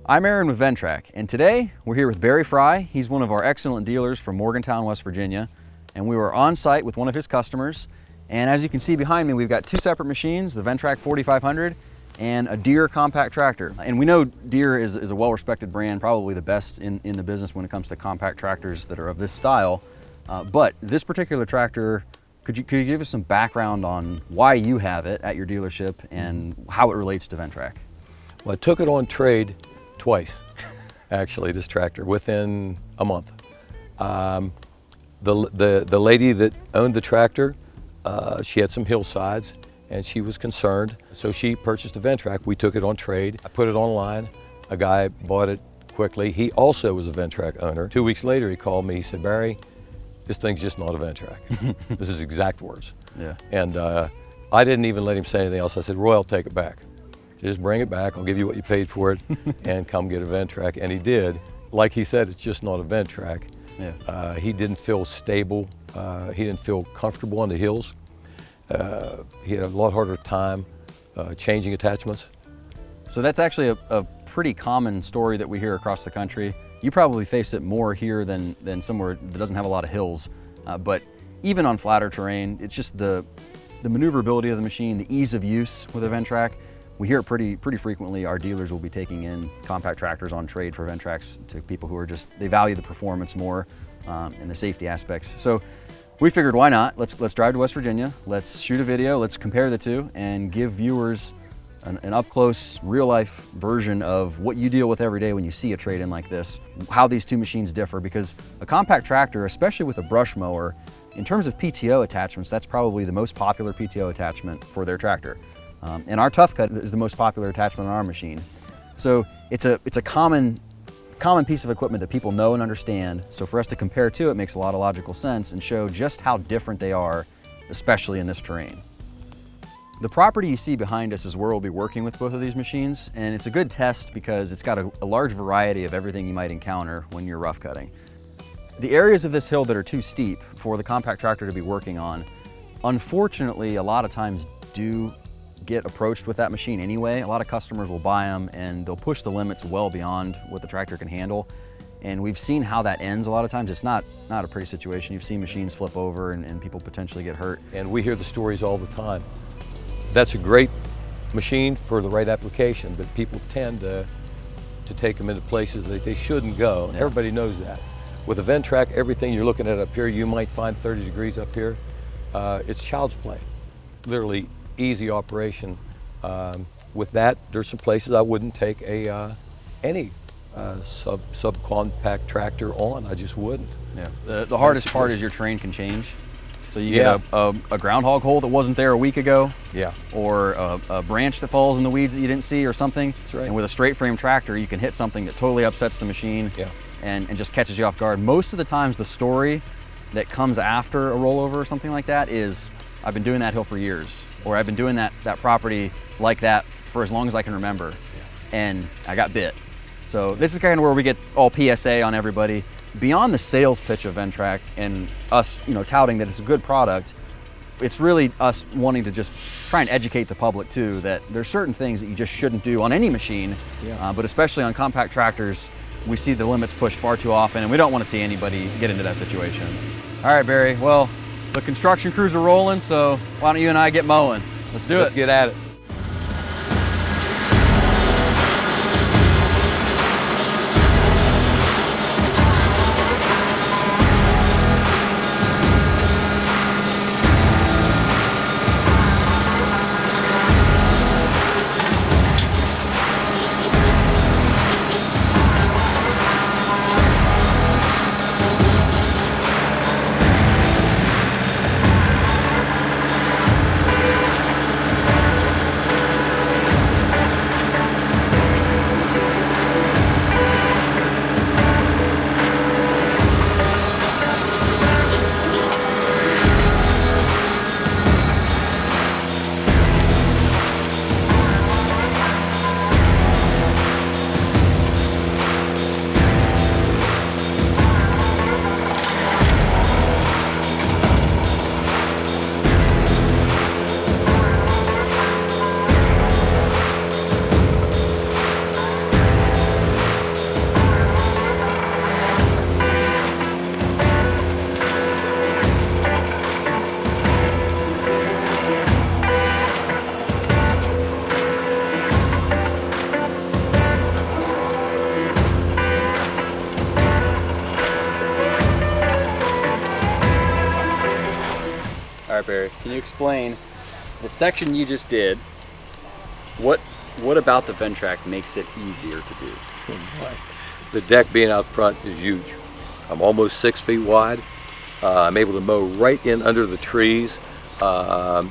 I'm Aaron with Ventrac, and today we're here with Barry Frey. He's one of our excellent dealers from Morgantown, West Virginia, and we were on site with one of his customers. And as you can see behind me, we've got two separate machines, the Ventrac 4500 and a Deere compact tractor. And we know Deere is a well-respected brand, probably the best in the business when it comes to compact tractors that are of this style. But this particular tractor, could you give us some background on why you have it at your dealership and how it relates to Ventrac? Well, I took it on trade twice, actually, this tractor, within a month. The lady that owned the tractor, she had some Hillsides and she was concerned. So she purchased a Ventrac. We took it on trade. I put it online. A guy bought it quickly. He also was a Ventrac owner. 2 weeks later, he called me. He said, "Barry, this thing's just not a Ventrac." This is exact words. Yeah. And I didn't even let him say anything else. I said, "Roy, I'll take it back. Just bring it back. I'll give you what you paid for it and come get a Ventrac." And he did. Like he said, it's just not a Ventrac. Yeah. He didn't feel stable. He didn't feel comfortable on the hills. He had a lot harder time changing attachments. So that's actually a pretty common story that we hear across the country. You probably face it more here than somewhere that doesn't have a lot of hills. But even on flatter terrain, it's just the maneuverability of the machine, the ease of use with a Ventrac. We hear it pretty frequently. Our dealers will be taking in compact tractors on trade for Ventracs to people who are they value the performance more and the safety aspects. So we figured, why not? Let's drive to West Virginia. Let's shoot a video. Let's compare the two and give viewers an up-close, real-life version of what you deal with every day when you see a trade-in like this, how these two machines differ. Because a compact tractor, especially with a brush mower, in terms of PTO attachments, that's probably the most popular PTO attachment for their tractor. And our Tough Cut is the most popular attachment on our machine. So it's a common piece of equipment that people know and understand. So for us to compare to it makes a lot of logical sense and show just how different they are, especially in this terrain. The property you see behind us is where we'll be working with both of these machines, and it's a good test because it's got a large variety of everything you might encounter when you're rough cutting. The areas of this hill that are too steep for the compact tractor to be working on, unfortunately, a lot of times do get approached with that machine anyway. A lot of customers will buy them and they'll push the limits well beyond what the tractor can handle. And we've seen how that ends a lot of times. It's not a pretty situation. You've seen machines flip over and people potentially get hurt. And we hear the stories all the time. That's a great machine for the right application, but people tend to take them into places that they shouldn't go. Yeah. Everybody knows that. With a Ventrac, everything you're looking at up here, you might find 30 degrees up here. It's child's play, literally easy operation. With that, there's some places I wouldn't take any subcompact tractor on. I just wouldn't. Yeah. The hardest part is your terrain can change. So you get a groundhog hole that wasn't there a week ago. Yeah. Or a branch that falls in the weeds that you didn't see or something. That's right. And with a straight frame tractor, you can hit something that totally upsets the machine. Yeah. And just catches you off guard. Most of the times the story that comes after a rollover or something like that is, I've been doing that hill for years, or I've been doing that property like that for as long as I can remember, and I got bit. So this is kind of where we get all PSA on everybody. Beyond the sales pitch of Ventrac and us, touting that it's a good product, it's really us wanting to just try and educate the public too, that there's certain things that you just shouldn't do on any machine, but especially on compact tractors. We see the limits pushed far too often, and we don't want to see anybody get into that situation. All right, Barry, well, the construction crews are rolling, so why don't you and I get mowing? Let's do it. Let's get at it. right, Barry, can you explain the section you just did? What about the Ventrac makes it easier to do? The deck being out front is huge. I'm almost 6 feet wide. I'm able to mow right in under the trees, and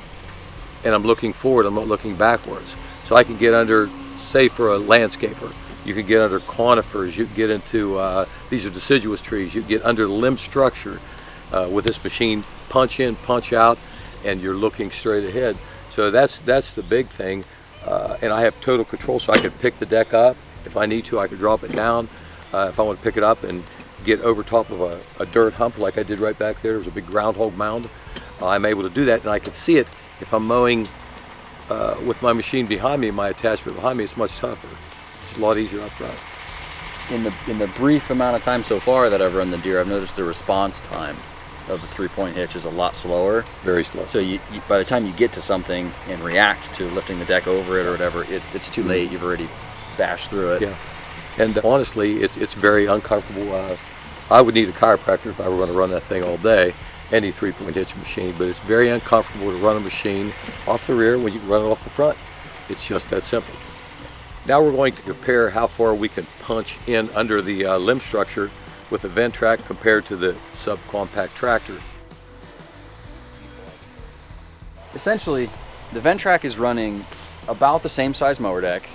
I'm looking forward, I'm not looking backwards. So I can get under, say for a landscaper, you can get under conifers, you can get into, these are deciduous trees, you can get under limb structure with this machine, punch in, punch out, and you're looking straight ahead. So that's the big thing. And I have total control, so I could pick the deck up. If I need to, I could drop it down. If I want to pick it up and get over top of a dirt hump like I did right back there, there's a big groundhog mound. I'm able to do that, and I can see it. If I'm mowing with my machine behind me, my attachment behind me, it's much tougher. It's a lot easier up front. In the brief amount of time so far that I've run the Deere, I've noticed the response time of the 3-point hitch is a lot slower. Very slow. So you by the time you get to something and react to lifting the deck over it or whatever, it's too late. You've already bashed through it. Yeah. And honestly, it's very uncomfortable. I would need a chiropractor if I were going to run that thing all day, any 3-point hitch machine, but it's very uncomfortable to run a machine off the rear when you can run it off the front. It's just that simple. Now we're going to compare how far we can punch in under the limb structure with the Ventrac compared to the subcompact tractor. Essentially, the Ventrac is running about the same size mower deck,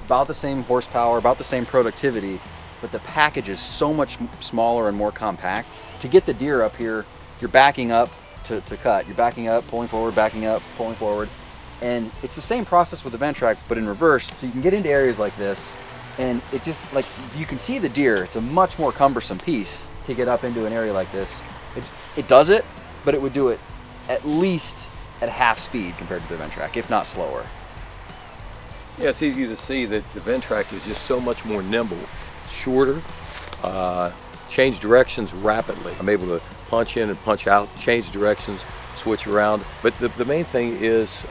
about the same horsepower, about the same productivity, but the package is so much smaller and more compact. To get the Deere up here, you're backing up to cut. You're backing up, pulling forward, backing up, pulling forward. And it's the same process with the Ventrac, but in reverse. So you can get into areas like this, and it just, like, you can see the Deere. It's a much more cumbersome piece to get up into an area like this. It does it, but it would do it at least at half speed compared to the Ventrac, if not slower. Yeah, it's easy to see that the Ventrac is just so much more nimble, shorter, change directions rapidly. I'm able to punch in and punch out, change directions, switch around. But the main thing is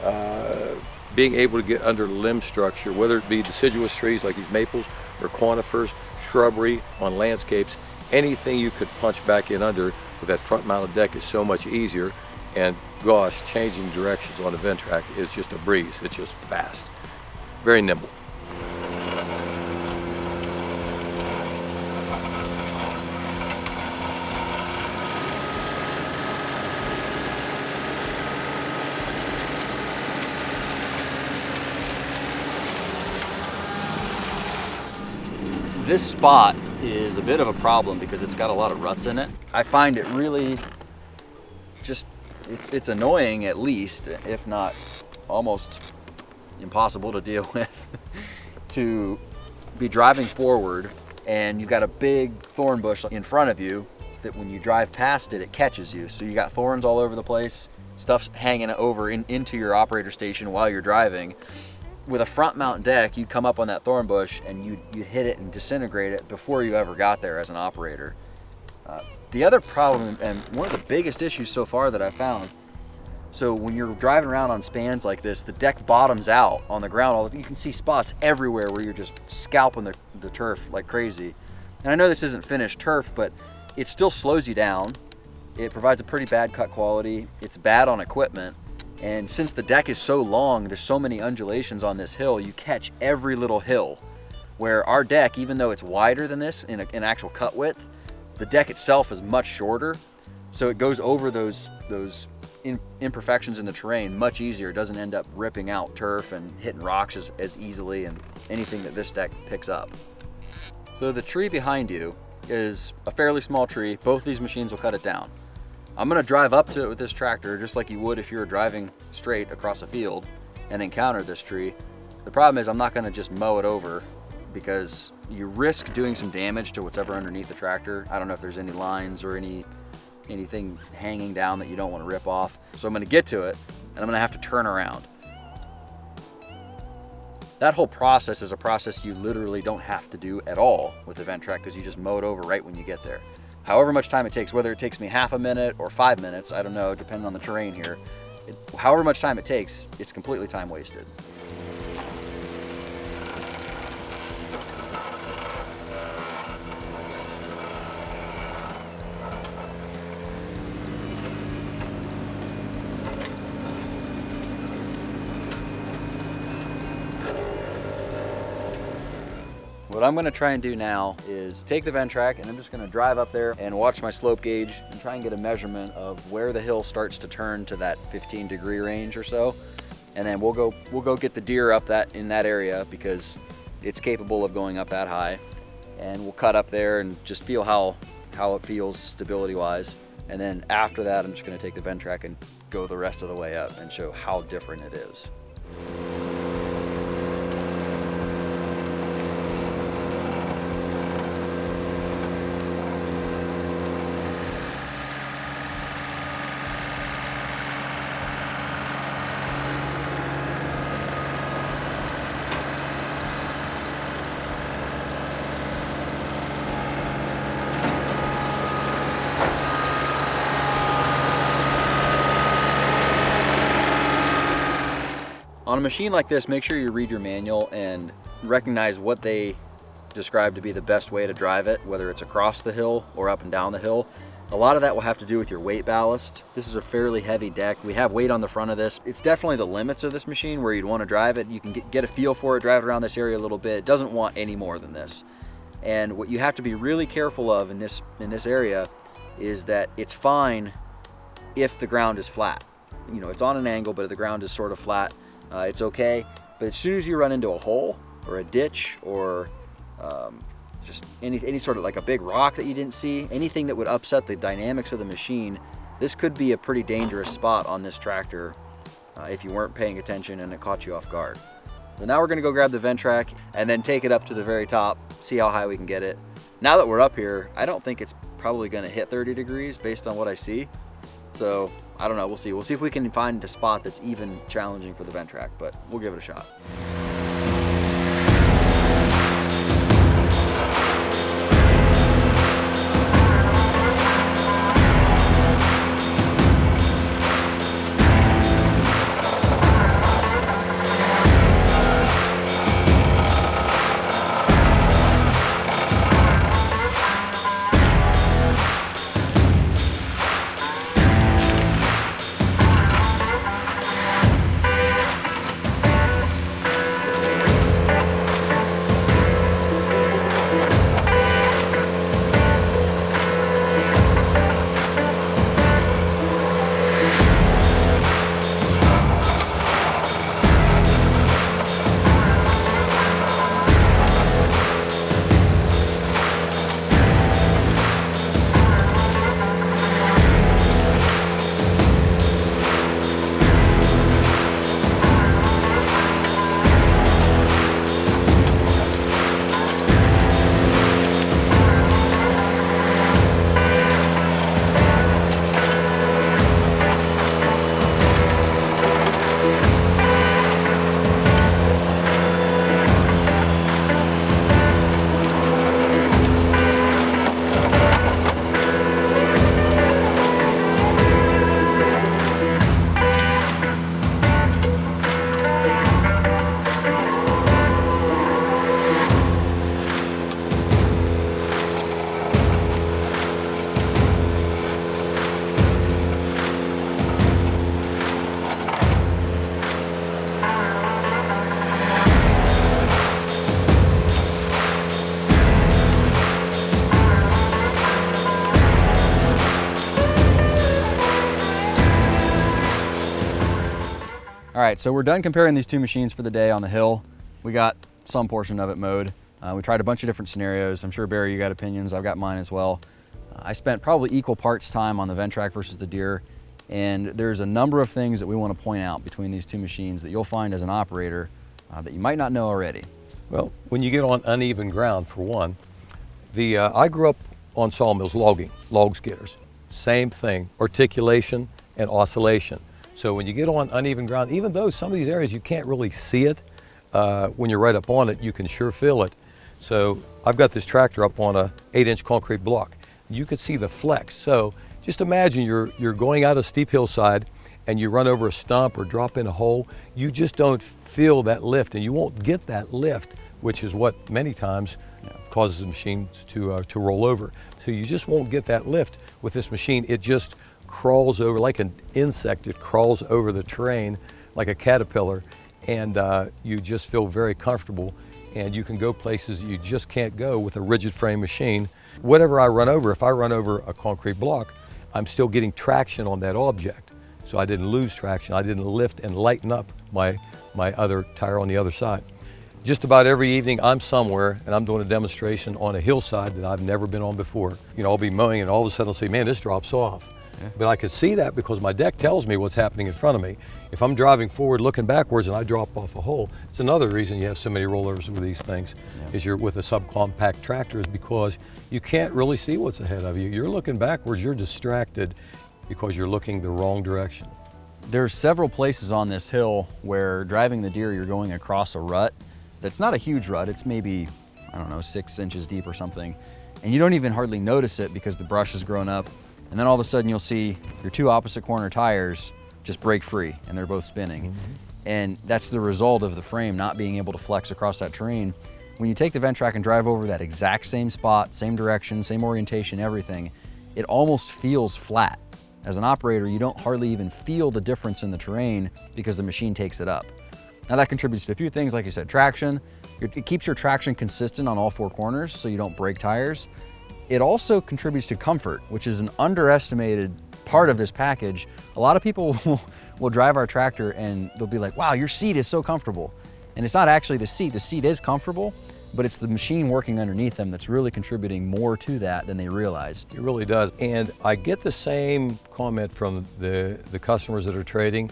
being able to get under limb structure, whether it be deciduous trees like these maples or conifers, shrubbery on landscapes, anything you could punch back in under with that front mounted deck is so much easier. And gosh, changing directions on a Ventrac is just a breeze. It's just fast, very nimble. This spot is a bit of a problem because it's got a lot of ruts in it. I find it really just, it's annoying at least, if not almost impossible to deal with, to be driving forward and you've got a big thorn bush in front of you that when you drive past it, it catches you. So you got thorns all over the place, stuff's hanging over into your operator station while you're driving. With a front mount deck, you'd come up on that thorn bush and you'd hit it and disintegrate it before you ever got there as an operator. The other problem, and one of the biggest issues so far that I found, so when you're driving around on spans like this, the deck bottoms out on the ground. You can see spots everywhere where you're just scalping the turf like crazy. And I know this isn't finished turf, but it still slows you down. It provides a pretty bad cut quality. It's bad on equipment. And since the deck is so long, there's so many undulations on this hill, you catch every little hill. Where our deck, even though it's wider than this in actual cut width, the deck itself is much shorter. So it goes over those imperfections in the terrain much easier. It doesn't end up ripping out turf and hitting rocks as easily and anything that this deck picks up. So the tree behind you is a fairly small tree. Both these machines will cut it down. I'm gonna drive up to it with this tractor just like you would if you were driving straight across a field and encounter this tree. The problem is I'm not gonna just mow it over because you risk doing some damage to what's ever underneath the tractor. I don't know if there's any lines or anything hanging down that you don't want to rip off. So I'm gonna get to it and I'm gonna have to turn around. That whole process is a process you literally don't have to do at all with the Ventrac because you just mow it over right when you get there. However much time it takes, whether it takes me half a minute or 5 minutes, I don't know, depending on the terrain here. However much time it takes, it's completely time wasted. What I'm gonna try and do now is take the Ventrac and I'm just gonna drive up there and watch my slope gauge and try and get a measurement of where the hill starts to turn to that 15-degree range or so. And then we'll go get the Deere up in that area because it's capable of going up that high. And we'll cut up there and just feel how it feels stability-wise. And then after that, I'm just gonna take the Ventrac and go the rest of the way up and show how different it is. On a machine like this, make sure you read your manual and recognize what they describe to be the best way to drive it, whether it's across the hill or up and down the hill. A lot of that will have to do with your weight ballast. This is a fairly heavy deck. We have weight on the front of this. It's definitely the limits of this machine where you'd want to drive it. You can get a feel for it, drive it around this area a little bit. It doesn't want any more than this. And what you have to be really careful of in this area is that it's fine if the ground is flat. You know, it's on an angle, but if the ground is sort of flat, it's okay. But as soon as you run into a hole or a ditch or just any sort of like a big rock that you didn't see, anything that would upset the dynamics of the machine, this could be a pretty dangerous spot on this tractor if you weren't paying attention and it caught you off guard. So now we're gonna go grab the Ventrac and then take it up to the very top, see how high we can get it. Now that we're up here, I don't think it's probably gonna hit 30 degrees based on what I see. So I don't know, we'll see. We'll see if we can find a spot that's even challenging for the Ventrac, but we'll give it a shot. All right, so we're done comparing these two machines for the day on the hill. We got some portion of it mowed. We tried a bunch of different scenarios. I'm sure, Barry, you got opinions. I've got mine as well. I spent probably equal parts time on the Ventrac versus the Deere, and there's a number of things that we want to point out between these two machines that you'll find as an operator that you might not know already. Well, when you get on uneven ground, for one, I grew up on sawmills logging, log skidders. Same thing, articulation and oscillation. So when you get on uneven ground, even though some of these areas you can't really see it, when you're right up on it, you can sure feel it. So I've got this tractor up on a 8-inch concrete block. You could see the flex. So just imagine you're going out a steep hillside and you run over a stump or drop in a hole. You just don't feel that lift, and you won't get that lift, which is what many times causes the machine to roll over. So you just won't get that lift with this machine. It just crawls over like an insect. It crawls over the terrain like a caterpillar, and you just feel very comfortable and you can go places you just can't go with a rigid frame machine. Whatever I run over, if I run over a concrete block, I'm still getting traction on that object. So I didn't lose traction. I didn't lift and lighten up my other tire on the other side. Just about every evening I'm somewhere and I'm doing a demonstration on a hillside that I've never been on before. You know, I'll be mowing and all of a sudden I'll say, man, this drops off. Yeah. But I could see that because my deck tells me what's happening in front of me. If I'm driving forward looking backwards and I drop off a hole, it's another reason you have so many rollovers with these things, is you're with a subcompact tractor, is because you can't really see what's ahead of you. You're looking backwards, you're distracted because you're looking the wrong direction. There's several places on this hill where driving the Deere, you're going across a rut that's not a huge rut. It's maybe, I don't know, 6 inches deep or something. And you don't even hardly notice it because the brush has grown up. And then all of a sudden you'll see your two opposite corner tires just break free and they're both spinning. And that's the result of the frame not being able to flex across that terrain. When you take the Ventrac and drive over that exact same spot, same direction, same orientation, everything, it almost feels flat. As an operator, you don't hardly even feel the difference in the terrain because the machine takes it up. Now that contributes to a few things, like you said, traction. It keeps your traction consistent on all four corners so you don't break tires. It also contributes to comfort, which is an underestimated part of this package. A lot of people will drive our tractor and they'll be like, wow, your seat is so comfortable. And it's not actually the seat is comfortable, but it's the machine working underneath them that's really contributing more to that than they realize. It really does. And I get the same comment from the customers that are trading.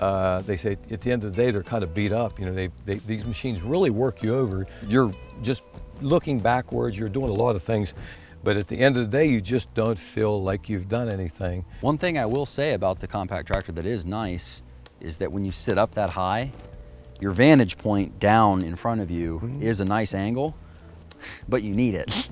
They say at the end of the day, they're kind of beat up. You know, these machines really work you over. You're just looking backwards, you're doing a lot of things, but at the end of the day, you just don't feel like you've done anything. One thing I will say about the compact tractor that is nice is that when you sit up that high, your vantage point down in front of you is a nice angle, but you need it.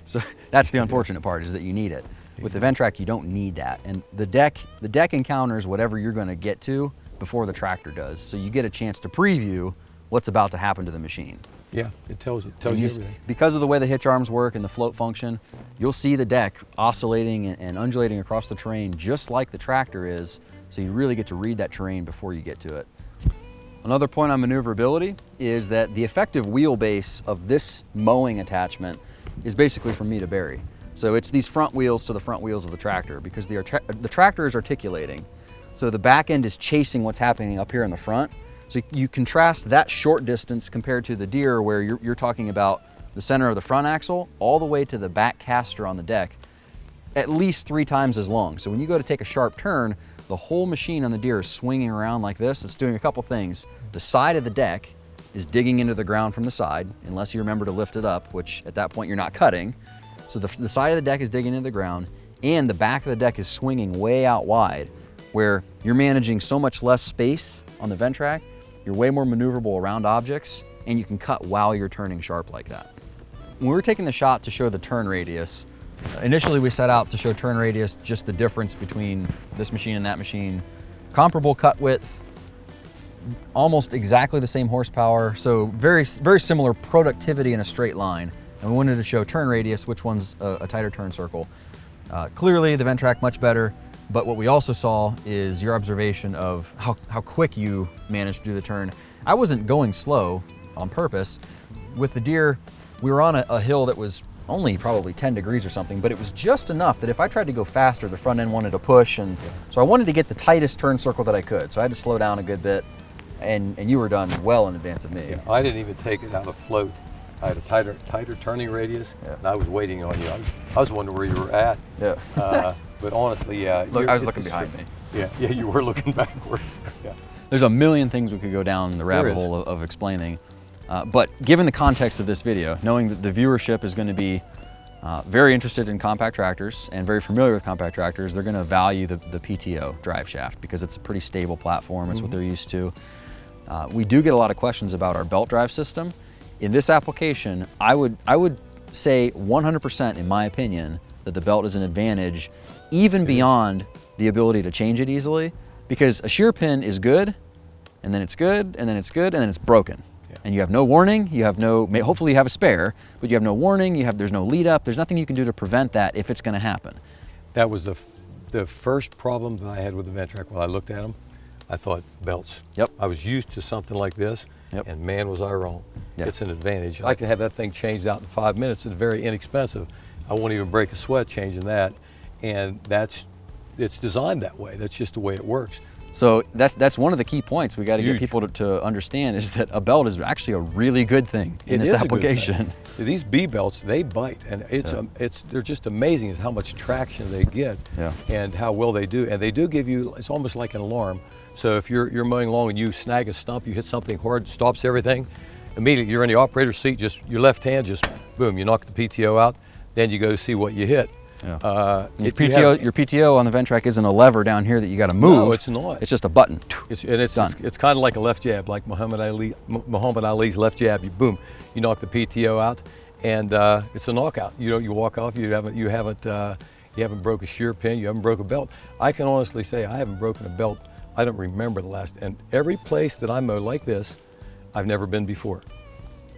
So that's the unfortunate part, is that you need it. With the Ventrac, you don't need that. And the deck encounters whatever you're gonna get to before the tractor does. So you get a chance to preview what's about to happen to the machine. Yeah, it tells you everything. Because of the way the hitch arms work and the float function, you'll see the deck oscillating and undulating across the terrain just like the tractor is, so you really get to read that terrain before you get to it. Another point on maneuverability is that the effective wheelbase of this mowing attachment is basically from me to Barry. So it's these front wheels to the front wheels of the tractor, because the tractor is articulating. So the back end is chasing what's happening up here in the front. So you contrast that short distance compared to the Deere, where you're talking about the center of the front axle all the way to the back caster on the deck, at least 3 times as long. So when you go to take a sharp turn, the whole machine on the Deere is swinging around like this. It's doing a couple things. The side of the deck is digging into the ground from the side, unless you remember to lift it up, which at that point you're not cutting. So the side of the deck is digging into the ground, and the back of the deck is swinging way out wide, where you're managing so much less space on the Ventrac. You're way more maneuverable around objects, and you can cut while you're turning sharp like that. When we were taking the shot to show the turn radius, initially we set out to show turn radius, just the difference between this machine and that machine. Comparable cut width, almost exactly the same horsepower, so very similar productivity in a straight line. And we wanted to show turn radius, which one's a tighter turn circle. Clearly the Ventrac much better, but what we also saw is your observation of how quick you managed to do the turn. I wasn't going slow on purpose. With the Deere, we were on a hill that was only probably 10 degrees or something, but it was just enough that if I tried to go faster, the front end wanted to push, and so I wanted to get the tightest turn circle that I could. So I had to slow down a good bit, and you were done well in advance of me. Yeah, I didn't even take it out of float. I had a tighter turning radius, and I was waiting on you. I was wondering where you were at. Yeah. But honestly, yeah. Look, I was looking behind me. Yeah, you were looking backwards. Yeah. There's a million things we could go down the rabbit hole of explaining. But given the context of this video, knowing that the viewership is going to be very interested in compact tractors and very familiar with compact tractors, they're going to value the PTO drive shaft because it's a pretty stable platform. It's what they're used to. We do get a lot of questions about our belt drive system. In this application, I would say 100% in my opinion that the belt is an advantage, even beyond the ability to change it easily, because a shear pin is good, and then it's good, and then it's good, and then it's broken. Yeah. And you have no warning, you have no, hopefully you have a spare, but you have no warning, there's no lead up, there's nothing you can do to prevent that if it's gonna happen. That was the first problem that I had with the Ventrac. When I looked at them, I thought belts. Yep. I was used to something like this, and man was I wrong. Yeah. it's an advantage. I can have that thing changed out in 5 minutes. It's very inexpensive. I won't even break a sweat changing that, and it's designed that way. That's just the way it works. So that's one of the key points we got to get Huge. people to understand, is that a belt is actually a really good thing in It this is a good application. thing. These B belts, they bite, and they're just amazing at how much traction they get, Yeah. and how well they do. And they do give you, it's almost like an alarm. So if you're mowing along and you snag a stump, you hit something hard, stops everything, immediately you're in the operator's seat, just your left hand, just boom, you knock the PTO out, then you go see what you hit. Yeah. Your PTO on the Ventrac isn't a lever down here that you got to move. No, it's not. It's just a button. It's Done. kind of like a left jab, like Muhammad Ali's left jab. You boom, you knock the PTO out, and it's a knockout. You walk off. You haven't broke a shear pin. You haven't broke a belt. I can honestly say I haven't broken a belt. I don't remember the last. And every place that I mow like this, I've never been before,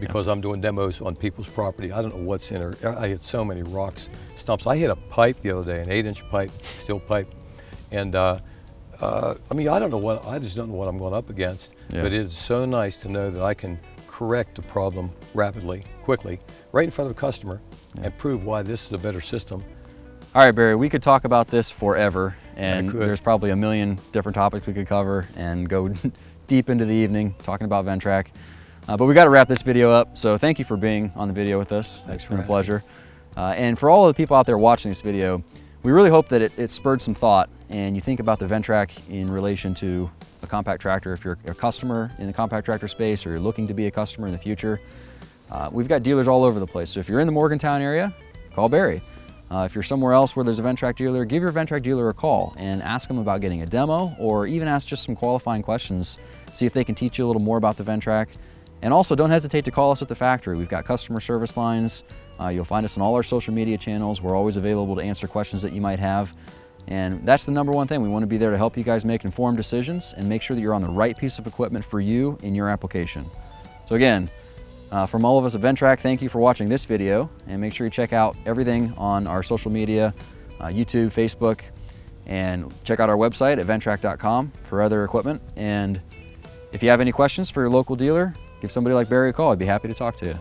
because I'm doing demos on people's property. I don't know what's in there. I hit so many rocks, stumps. I hit a pipe the other day, an 8-inch pipe, steel pipe, and I mean, I just don't know what I'm going up against. Yeah. But it is so nice to know that I can correct a problem rapidly, quickly, right in front of a customer, and prove why this is a better system. All right, Barry, we could talk about this forever, and could. there's probably a million different topics we could cover and go deep into the evening talking about Ventrac. But we got to wrap this video up, so thank you for being on the video with us. It's been a pleasure. And for all of the people out there watching this video, we really hope that it spurred some thought, and you think about the Ventrac in relation to a compact tractor. If you're a customer in the compact tractor space, or you're looking to be a customer in the future, we've got dealers all over the place. So if you're in the Morgantown area, call Barry. If you're somewhere else where there's a Ventrac dealer, give your Ventrac dealer a call and ask them about getting a demo, or even ask just some qualifying questions. See if they can teach you a little more about the Ventrac. And also, don't hesitate to call us at the factory. We've got customer service lines. You'll find us on all our social media channels. We're always available to answer questions that you might have. And that's the number one thing. We want to be there to help you guys make informed decisions and make sure that you're on the right piece of equipment for you in your application. So again, from all of us at Ventrac, thank you for watching this video, and make sure you check out everything on our social media, YouTube, Facebook, and check out our website at ventrac.com for other equipment. And if you have any questions for your local dealer, give somebody like Barry a call. I'd be happy to talk to you.